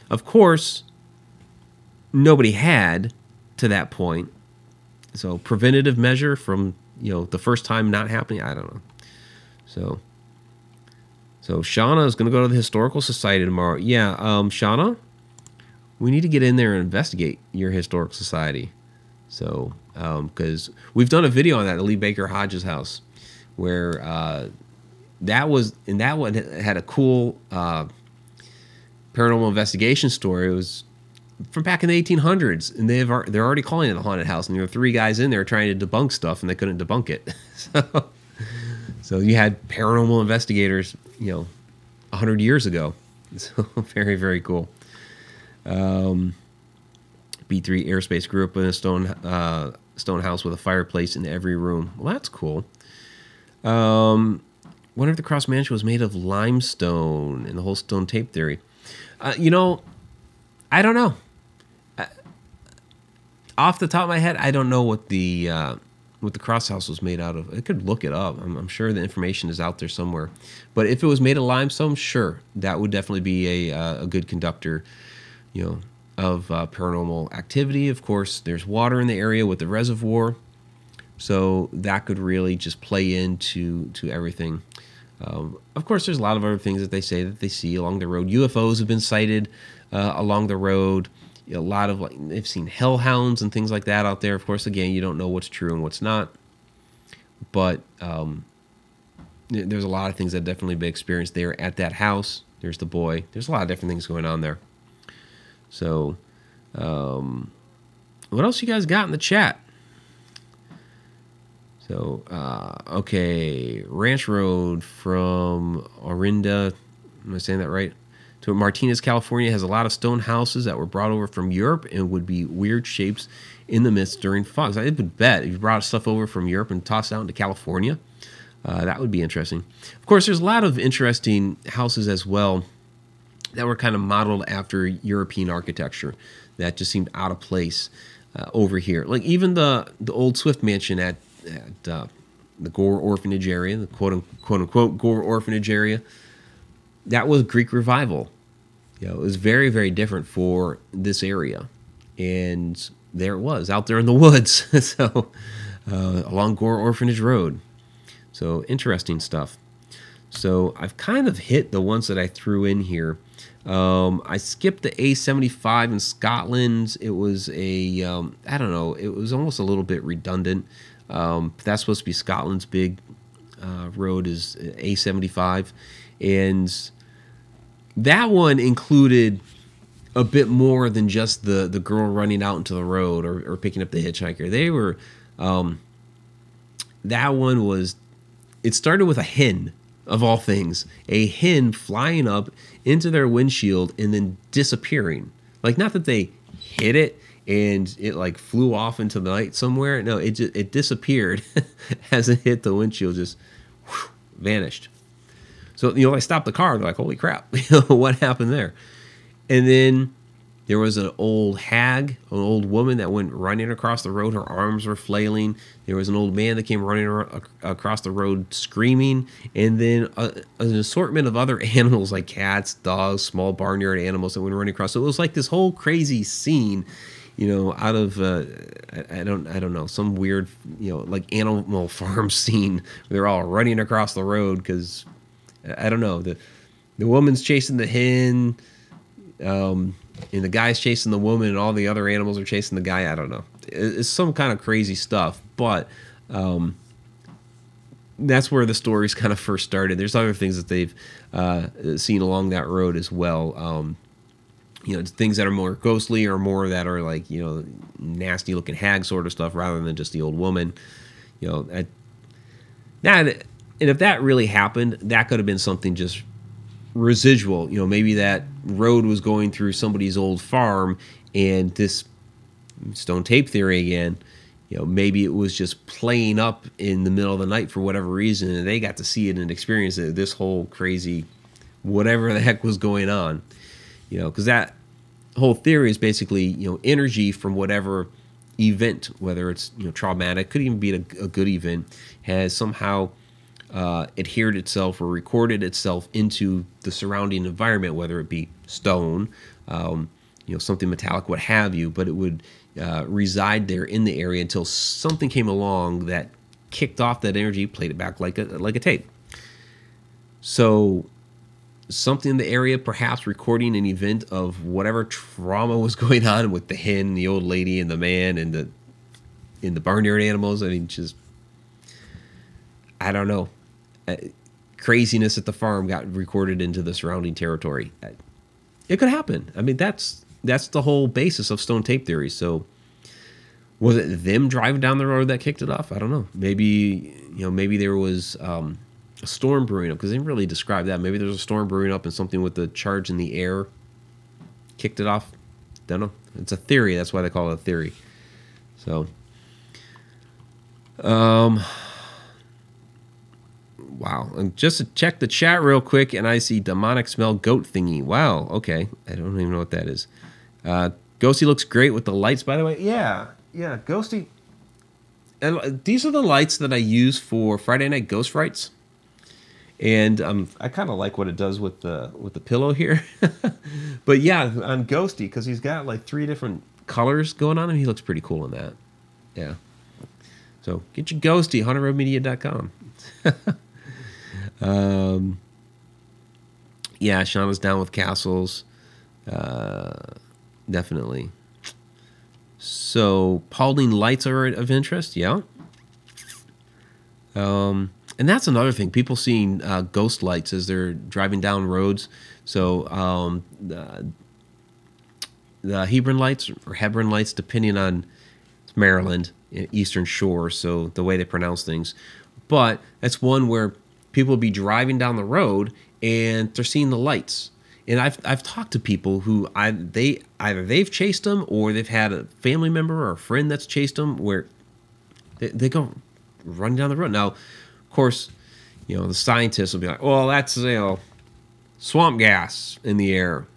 A: Of course, nobody had to that point. So preventative measure from, the first time not happening, I don't know. So Shana is going to go to the Historical Society tomorrow. Yeah, Shana, we need to get in there and investigate your Historical Society. So, because we've done a video on that at Lee Baker Hodges' house, where that one had a cool paranormal investigation story. It was from back in the 1800s, and they're already calling it a haunted house, and there were 3 guys in there trying to debunk stuff, and they couldn't debunk it. So you had paranormal investigators, 100 years ago. So very, very cool. B3 Airspace grew up in a stone house with a fireplace in every room. Well, that's cool. Wonder if the Cross Mansion was made of limestone and the whole stone tape theory. I don't know. Off the top of my head, I don't know what the Cross House was made out of. I could look it up. I'm sure the information is out there somewhere. But if it was made of limestone, sure, that would definitely be a good conductor, of paranormal activity. Of course, there's water in the area with the reservoir, so that could really just play into everything. Of course, there's a lot of other things that they say that they see along the road. UFOs have been sighted along the road. A lot of they've seen hellhounds and things like that out there. Of course, again, you don't know what's true and what's not, but there's a lot of things that definitely been experienced there at that house. There's the boy. There's a lot of different things going on there. So, what else you guys got in the chat? So, okay, Ranch Road from Orinda, am I saying that right? To Martinez, California has a lot of stone houses that were brought over from Europe and would be weird shapes in the mist during fogs. I would bet if you brought stuff over from Europe and tossed it out into California, that would be interesting. Of course, there's a lot of interesting houses as well that were kind of modeled after European architecture that just seemed out of place over here. Like even the old Swift Mansion at the Gore Orphanage area, the quote unquote Gore Orphanage area, that was Greek Revival. It was very, very different for this area. And there it was, out there in the woods. So, along Gore Orphanage Road. So, interesting stuff. So, I've kind of hit the ones that I threw in here. I skipped the A75 in Scotland. It was I don't know, it was almost a little bit redundant. That's supposed to be Scotland's big road is A75. And that one included a bit more than just the girl running out into the road or picking up the hitchhiker. They were, that one was, it started with a hen, of all things. A hen flying up into their windshield and then disappearing. Like, not that they hit it and it like flew off into the night somewhere. No, it disappeared as it hit the windshield, just whew, vanished. So, I stopped the car. They're like, holy crap, what happened there? And then there was an old hag, an old woman that went running across the road. Her arms were flailing. There was an old man that came running across the road screaming. And then an assortment of other animals like cats, dogs, small barnyard animals that went running across. So it was like this whole crazy scene, out of, I don't know, some weird, like Animal Farm scene. They're all running across the road because, I don't know, the woman's chasing the hen, and the guy's chasing the woman, and all the other animals are chasing the guy. I don't know. It's some kind of crazy stuff, but that's where the stories kind of first started. There's other things that they've seen along that road as well. Things that are more ghostly or more that are like, nasty looking hag sort of stuff rather than just the old woman. And if that really happened, that could have been something just residual. Maybe that road was going through somebody's old farm, and this stone tape theory again, maybe it was just playing up in the middle of the night for whatever reason, and they got to see it and experience it, this whole crazy whatever the heck was going on. Because that whole theory is basically, energy from whatever event, whether it's, traumatic, could even be a good event, has somehow adhered itself or recorded itself into the surrounding environment, whether it be stone, something metallic, what have you, but it would reside there in the area until something came along that kicked off that energy, played it back like a tape. So something in the area, perhaps recording an event of whatever trauma was going on with the hen, the old lady, and the man, and the barnyard animals. I mean, just, I don't know. Craziness at the farm got recorded into the surrounding territory. It could happen. I mean, that's the whole basis of stone tape theory. So was it them driving down the road that kicked it off? I don't know. Maybe there was a storm brewing up, because they didn't really describe that. Maybe there's a storm brewing up and something with the charge in the air kicked it off. Don't know. It's a theory. That's why they call it a theory. So, wow. And just to check the chat real quick, and I see demonic smell goat thingy. Wow. Okay. I don't even know what that is. Ghosty looks great with the lights, by the way. Yeah. Ghosty. And these are the lights that I use for Friday Night Ghost Frights. And I kind of like what it does with the pillow here. But yeah, on Ghosty, because he's got like 3 different colors going on him, he looks pretty cool in that. Yeah. So get your Ghosty, haunterroadmedia.com. Yeah, Shauna's down with castles. Definitely. So Paulding lights are of interest, yeah. And that's another thing. People seeing ghost lights as they're driving down roads. So the Hebron lights, or Hebron lights, depending on Maryland, Eastern Shore, so the way they pronounce things. But that's one where people will be driving down the road and they're seeing the lights. And I've talked to people who either they've chased them, or they've had a family member or a friend that's chased them, where they go running down the road. Now, of course, the scientists will be like, well, that's, swamp gas in the air.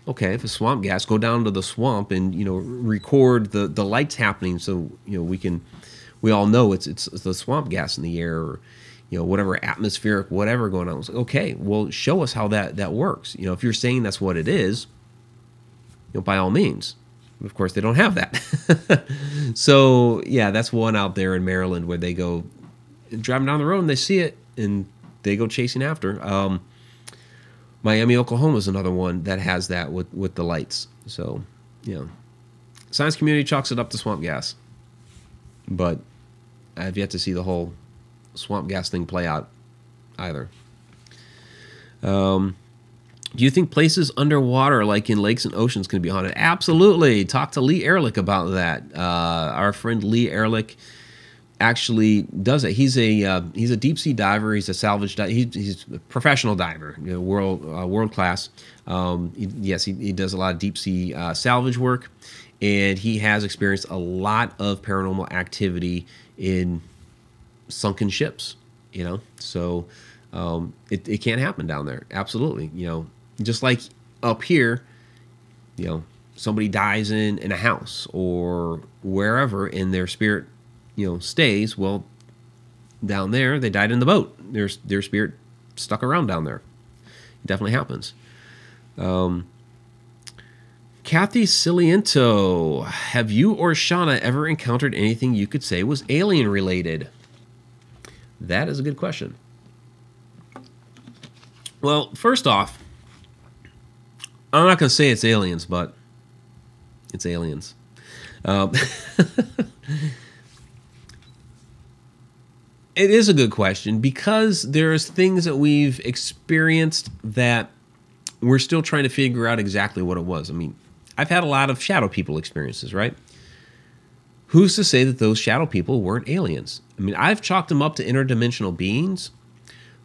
A: Okay, if it's swamp gas, go down to the swamp and, record the lights happening, so, we all know it's the swamp gas in the air, or, whatever atmospheric, whatever going on. It's like, okay, well, show us how that works. If you're saying that's what it is, by all means. Of course, they don't have that. So, yeah, that's one out there in Maryland where they go driving down the road and they see it and they go chasing after. Miami, Oklahoma is another one that has that with the lights. So, science community chalks it up to swamp gas. But I've yet to see the whole swamp gas thing play out either. Do you think places underwater, like in lakes and oceans, can be haunted? Absolutely. Talk to Lee Ehrlich about that. Our friend Lee Ehrlich actually does it. He's a deep sea diver. He's a salvage diver. He's a professional diver, world class. He does a lot of deep sea salvage work, and he has experienced a lot of paranormal activity in sunken ships. So it can't happen down there. Absolutely. Just like up here, somebody dies in a house or wherever, and their spirit, stays. Well, down there, they died in the boat. Their spirit stuck around down there. It definitely happens. Kathy Ciliento, have you or Shana ever encountered anything you could say was alien related? That is a good question. Well, first off, I'm not going to say it's aliens, but it's aliens. It is a good question, because there's things that we've experienced that we're still trying to figure out exactly what it was. I mean, I've had a lot of shadow people experiences, right? Who's to say that those shadow people weren't aliens? I mean, I've chalked them up to interdimensional beings,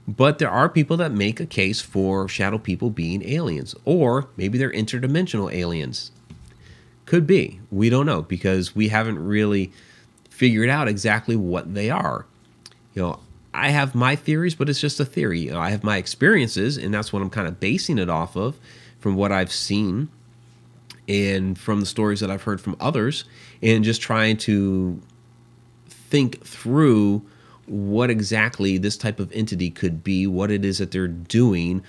A: but there are people that make a case for shadow people being aliens, or maybe they're interdimensional aliens. Could be. We don't know, because we haven't really figured out exactly what they are. I have my theories, but it's just a theory. You know, I have my experiences, and that's what I'm kind of basing it off of, from what I've seen and from the stories that I've heard from others, and just trying to think through what exactly this type of entity could be, what it is that they're doing,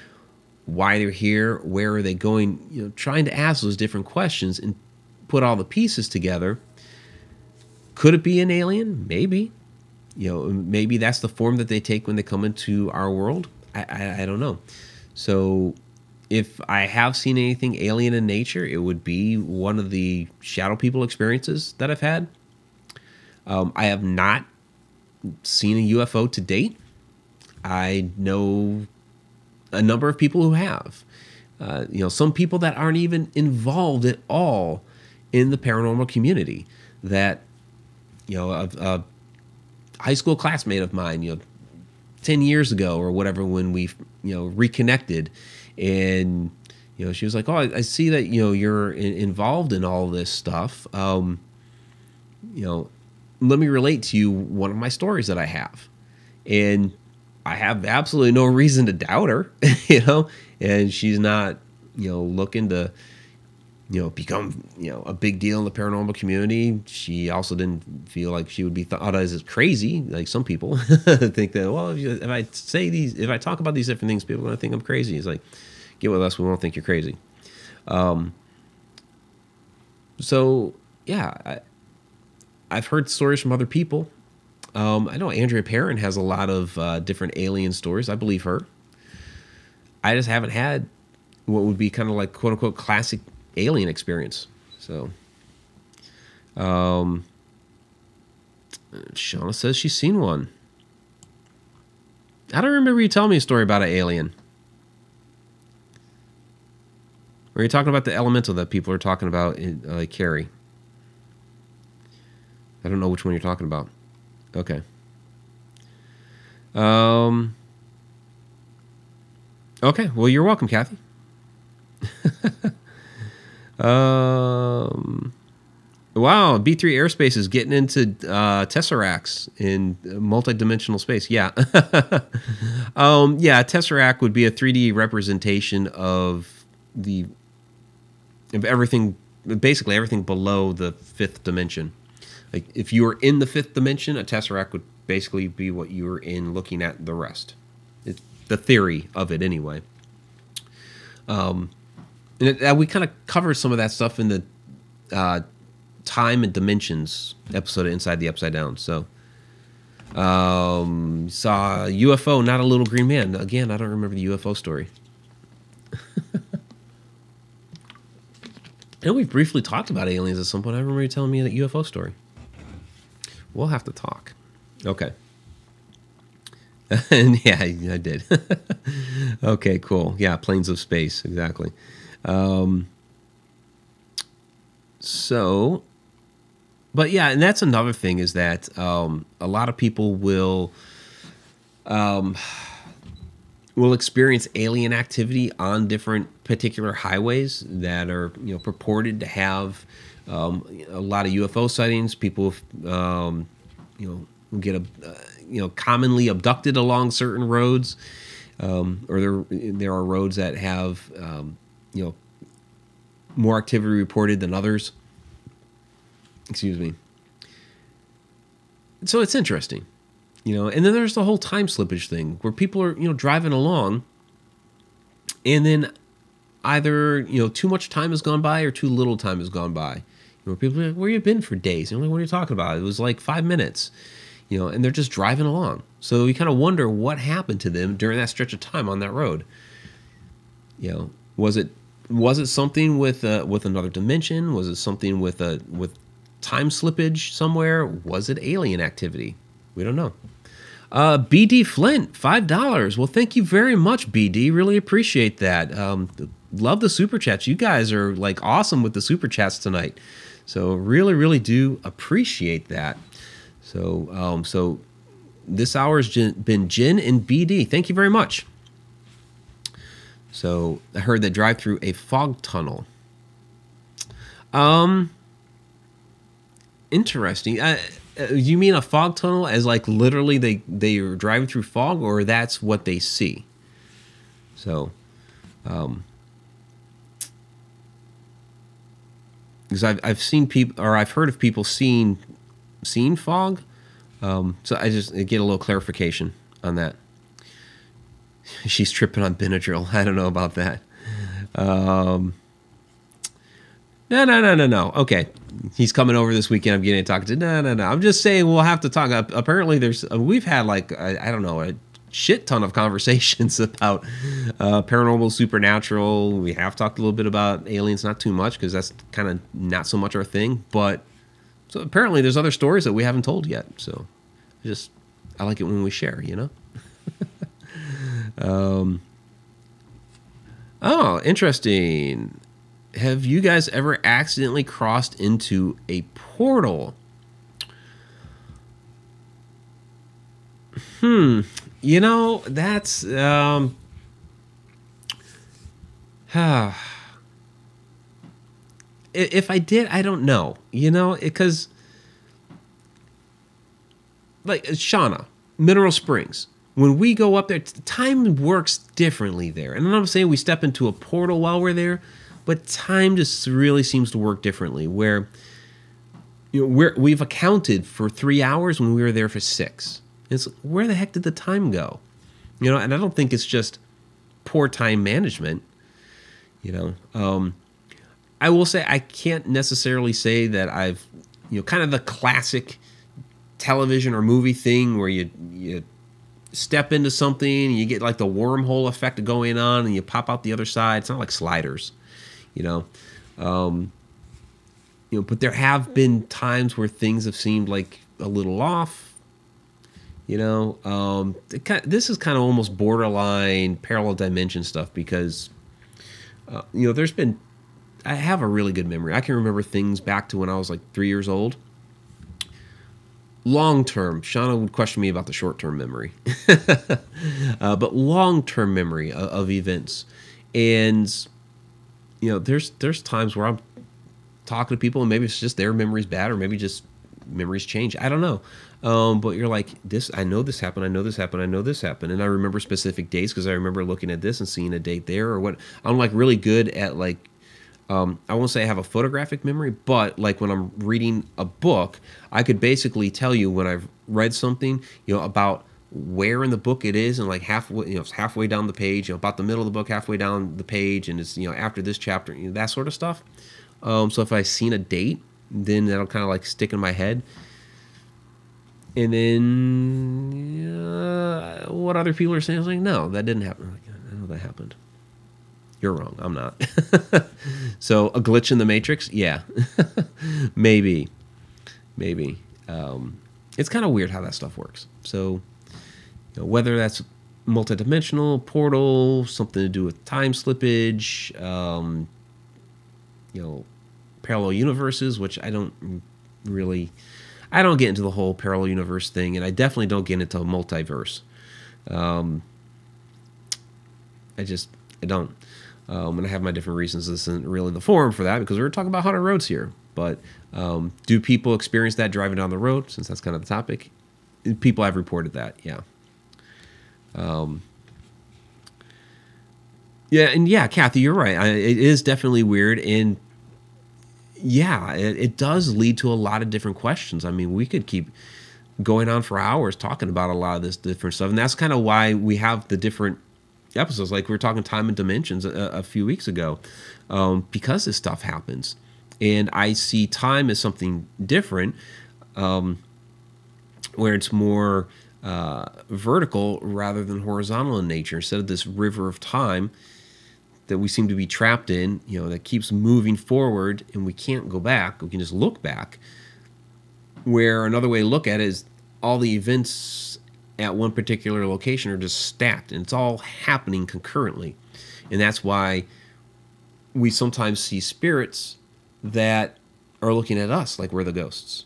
A: why they're here, where are they going, you know, trying to ask those different questions and put all the pieces together. Could it be an alien? Maybe. You know, maybe that's the form that they take when they come into our world. I don't know. So if I have seen anything alien in nature, it would be one of the shadow people experiences that I've had. I have not seen a UFO to date. I know a number of people who have. You know, some people that aren't even involved at all in the paranormal community. That, you know, a high school classmate of mine, you know, 10 years ago or whatever, when we, you know, reconnected, and, you know, she was like, "Oh, I see that, you know, you're involved in all this stuff. You know, let me relate to you one of my stories that I have." And I have absolutely no reason to doubt her, you know, and she's not, you know, looking to, you know, become, you know, a big deal in the paranormal community. She also didn't feel like she would be thought as crazy, like some people think that, well, if I talk about these different things, people are going to think I'm crazy. It's like, get with us, we won't think you're crazy. So yeah, I've heard stories from other people. I know Andrea Perrin has a lot of different alien stories. I believe her. I just haven't had what would be kind of like quote unquote classic alien experience. So, Shana says she's seen one. I don't remember you telling me a story about an alien. Or are you talking about the elemental that people are talking about in Carrie? I don't know which one you're talking about. Okay. Okay, well, you're welcome, Kathy. Wow, B3 Aerospace is getting into tesseracts in multidimensional space. Yeah. Yeah, tesseract would be a 3D representation of everything, basically everything below the fifth dimension. Like, if you were in the fifth dimension, a tesseract would basically be what you were in looking at the rest. It's the theory of it, anyway. And we kind of covered some of that stuff in the time and dimensions episode of Inside the Upside Down. So, saw a UFO, not a little green man. Again, I don't remember the UFO story. I know we've briefly talked about aliens at some point. I remember you telling me that UFO story. We'll have to talk. Okay. And yeah, I did. Okay, cool. Yeah, planes of space. Exactly. So, but yeah, and that's another thing, is that a lot of people will experience alien activity on different particular highways that are, you know, purported to have a lot of UFO sightings. People, you know, get commonly abducted along certain roads, or there are roads that have you know, more activity reported than others. Excuse me. So it's interesting, you know. And then there's the whole time slippage thing, where people are, you know, driving along, and then either, you know, too much time has gone by or too little time has gone by. You know, people are like, "Where you been for days?" And I'm like, "What are you talking about? It was like 5 minutes." You know, and they're just driving along. So you kind of wonder what happened to them during that stretch of time on that road. You know, was it something with another dimension? Was it something with time slippage somewhere? Was it alien activity? We don't know. BD Flint, $5. Well, thank you very much, BD. Really appreciate that. Love the super chats. You guys are like awesome with the super chats tonight. So really, really do appreciate that. So, so this hour has been Jen and BD. Thank you very much. So I heard that drive through a fog tunnel. Interesting. You mean a fog tunnel as like literally they are driving through fog, or that's what they see? So, because I've seen people, or I've heard of people seeing fog. So I just get a little clarification on that. She's tripping on Benadryl. I don't know about that. No. Okay. He's coming over this weekend. I'm getting to talk to. No. I'm just saying we'll have to talk. Apparently, we've had like, I don't know, a shit ton of conversations about paranormal, supernatural. We have talked a little bit about aliens, not too much because that's kind of not so much our thing. But so apparently there's other stories that we haven't told yet. So I like it when we share, you know? Oh, interesting. Have you guys ever accidentally crossed into a portal? You know, that's if I did, I don't know. You know, because like Shana, Mineral Springs. When we go up there, time works differently there. And I'm not saying we step into a portal while we're there, but time just really seems to work differently. Where we've accounted for 3 hours when we were there for 6. It's where the heck did the time go? You know, and I don't think it's just poor time management. You know, I will say I can't necessarily say that I've, kind of the classic television or movie thing where you step into something and you get like the wormhole effect going on and you pop out the other side. It's not like Sliders, but there have been times where things have seemed like a little off. This is kind of almost borderline parallel dimension stuff because, I have a really good memory. I can remember things back to when I was like 3 years old. Long term, Shana would question me about the short term memory, but long term memory of events, and there's times where I'm talking to people and maybe it's just their memory's bad or maybe just memories change. I don't know, but you're like this. I know this happened. I know this happened. I know this happened, and I remember specific dates because I remember looking at this and seeing a date there or what. I'm like really good at like. I won't say I have a photographic memory, but like when I'm reading a book, I could basically tell you when I've read something, about where in the book it is and like halfway, it's halfway down the page, about the middle of the book, halfway down the page, and it's, after this chapter, that sort of stuff. So if I've seen a date, then that'll kind of like stick in my head. And then what other people are saying, I was like, no, that didn't happen. Like, I know that happened. You're wrong. I'm not. So a glitch in the Matrix? Yeah. Maybe. It's kind of weird how that stuff works. So whether that's multidimensional, portal, something to do with time slippage, parallel universes, which I don't get into the whole parallel universe thing, and I definitely don't get into a multiverse. I don't. And I have my different reasons. This isn't really the forum for that because we're talking about haunted roads here. But do people experience that driving down the road? Since that's kind of the topic, people have reported that. Yeah. Yeah, Kathy, you're right. It is definitely weird, and yeah, it does lead to a lot of different questions. I mean, we could keep going on for hours talking about a lot of this different stuff, and that's kind of why we have the different episodes, like we were talking time and dimensions a few weeks ago, because this stuff happens, and I see time as something different, where it's more vertical rather than horizontal in nature. Instead of this river of time that we seem to be trapped in, that keeps moving forward and we can't go back. We can just look back. Where another way to look at it is all the events at one particular location are just stacked and it's all happening concurrently. And that's why we sometimes see spirits that are looking at us like we're the ghosts.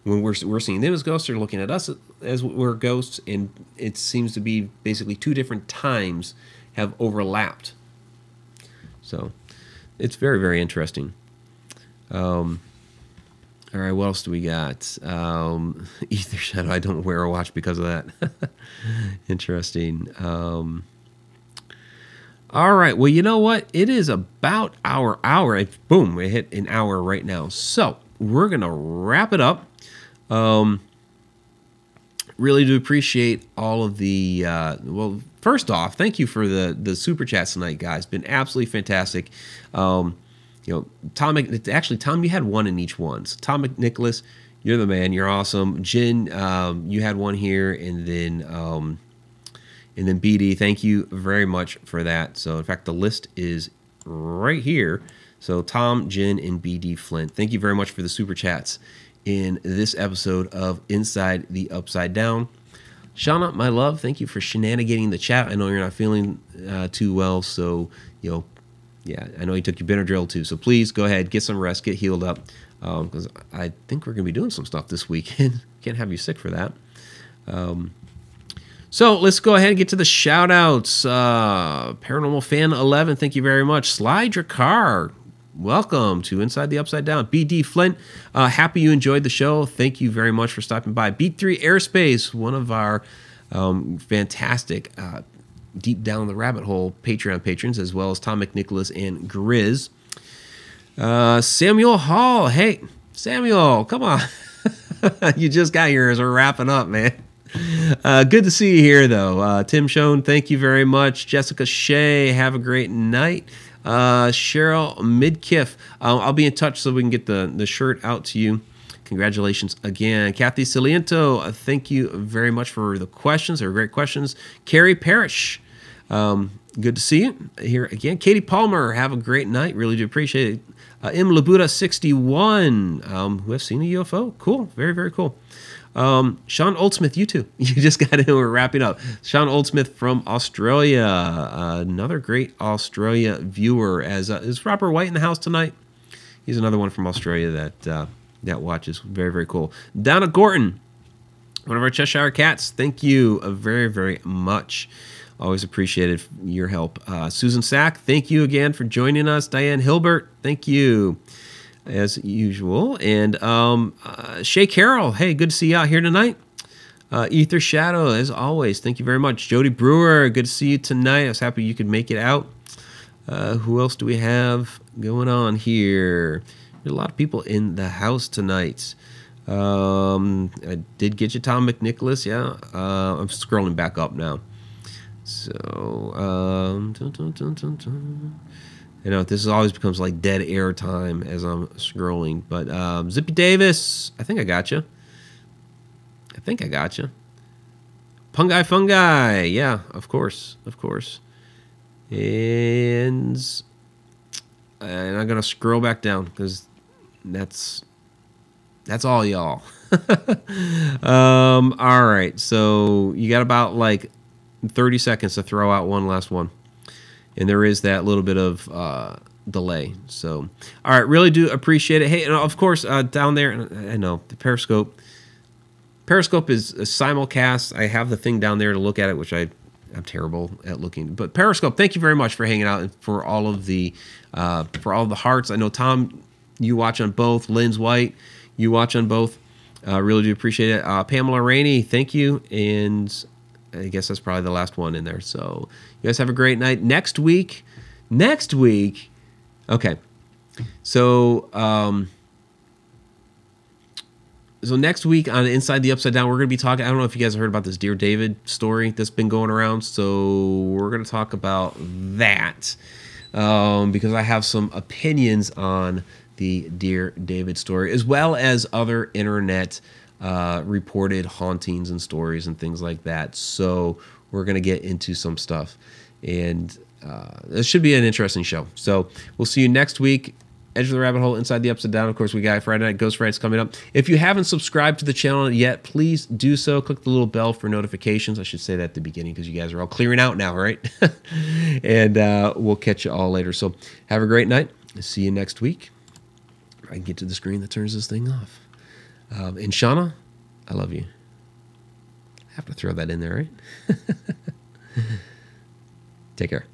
A: When we're seeing them as ghosts, they're looking at us as we're ghosts, and it seems to be basically two different times have overlapped. So it's very, very interesting. All right, what else do we got? Ether Shadow. I don't wear a watch because of that. Interesting. All right. Well, you know what? It is about our hour. Boom, we hit an hour right now. So we're gonna wrap it up. Really do appreciate all of the. Well, first off, thank you for the super chats tonight, guys. Been absolutely fantastic. Tom. Actually, Tom, you had one in each one. So Tom McNicholas, you're the man. You're awesome. Jen, you had one here, and then BD. Thank you very much for that. So in fact, the list is right here. So Tom, Jen, and BD Flint, thank you very much for the super chats in this episode of Inside the Upside Down. Shana, my love, thank you for shenanigating the chat. I know you're not feeling too well, so yeah, I know you took your Benadryl too. So please go ahead, get some rest, get healed up, because I think we're gonna be doing some stuff this weekend. Can't have you sick for that. So let's go ahead and get to the shout outs. Paranormal Fan 11, thank you very much. Slide your car. Welcome to Inside the Upside Down. BD Flint, happy you enjoyed the show. Thank you very much for stopping by. Beat 3 Airspace, one of our fantastic Deep Down the Rabbit Hole Patreon patrons, as well as Tom McNicholas and Grizz. Samuel Hall. Hey, Samuel, come on. You just got here as we're wrapping up, man. Good to see you here, though. Tim Schoen, thank you very much. Jessica Shea, have a great night. Cheryl Midkiff, I'll be in touch so we can get the shirt out to you. Congratulations again. Kathy Ciliento, thank you very much for the questions. They were great questions. Carrie Parrish, good to see you here again. Katie Palmer, have a great night. Really do appreciate it. M. Labuda 61, who has seen a UFO. Cool. Very, very cool. Sean Oldsmith, you too. You just got in. We're wrapping up. Sean Oldsmith from Australia, another great Australia viewer. Is Robert White in the house tonight? He's another one from Australia that watches. Very, very cool. Donna Gorton, one of our Cheshire cats. Thank you very, very much. Always appreciated your help. Susan Sack, thank you again for joining us. Diane Hilbert, thank you. As usual. And Shay Carroll, hey, good to see you out here tonight. Ether Shadow, as always, thank you very much. Jody Brewer, good to see you tonight. I was happy you could make it out. Who else do we have going on here? There's a lot of people in the house tonight. I did get you Tom McNicholas, yeah. I'm scrolling back up now. So, you know, this always becomes like dead air time as I'm scrolling. But Zippy Davis, I think I got you. Fungi, yeah, of course. And I'm gonna scroll back down because that's all y'all. All right, so you got about like 30 seconds to throw out one last one. And there is that little bit of delay. So, all right, really do appreciate it. Hey, and of course, down there, I know, the Periscope. Periscope is a simulcast. I have the thing down there to look at it, which I'm terrible at looking. But Periscope, thank you very much for hanging out and for all of the hearts. I know, Tom, you watch on both. Lynn's White, you watch on both. Really do appreciate it. Pamela Rainey, thank you. And I guess that's probably the last one in there. So you guys have a great night. Next week. Okay. So, next week on Inside the Upside Down, we're going to be talking, I don't know if you guys have heard about this Dear David story that's been going around. So we're going to talk about that because I have some opinions on the Dear David story, as well as other internet reported hauntings and stories and things like that. So we're going to get into some stuff, and this should be an interesting show. So we'll see you next week. Edge of the Rabbit Hole, Inside the Upside Down. Of course, we got Friday Night Ghost Frights coming up. If you haven't subscribed to the channel yet, please do so. Click the little bell for notifications. I should say that at the beginning because you guys are all clearing out now, right? And we'll catch you all later. So have a great night. See you next week. I can get to the screen that turns this thing off. And Shana, I love you. I have to throw that in there, right? Take care.